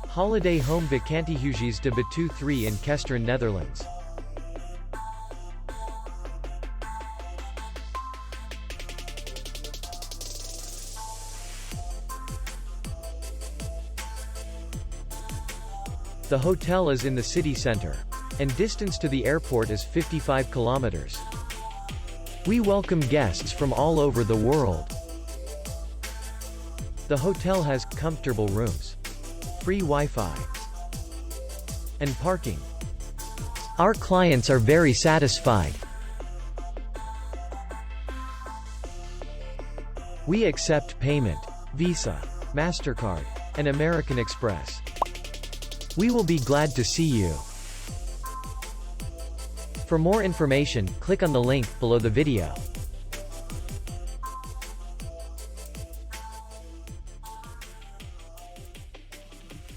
Holiday home Vakantiehuisjes De Betuwe 3 in Kesteren, Netherlands. The hotel is in the city center, and distance to the airport is 55 kilometers. We welcome guests from all over the world. The hotel has comfortable rooms, free Wi-Fi, and parking. Our clients are very satisfied. We accept payment, Visa, MasterCard, and American Express. We will be glad to see you. For more information, click on the link below the video.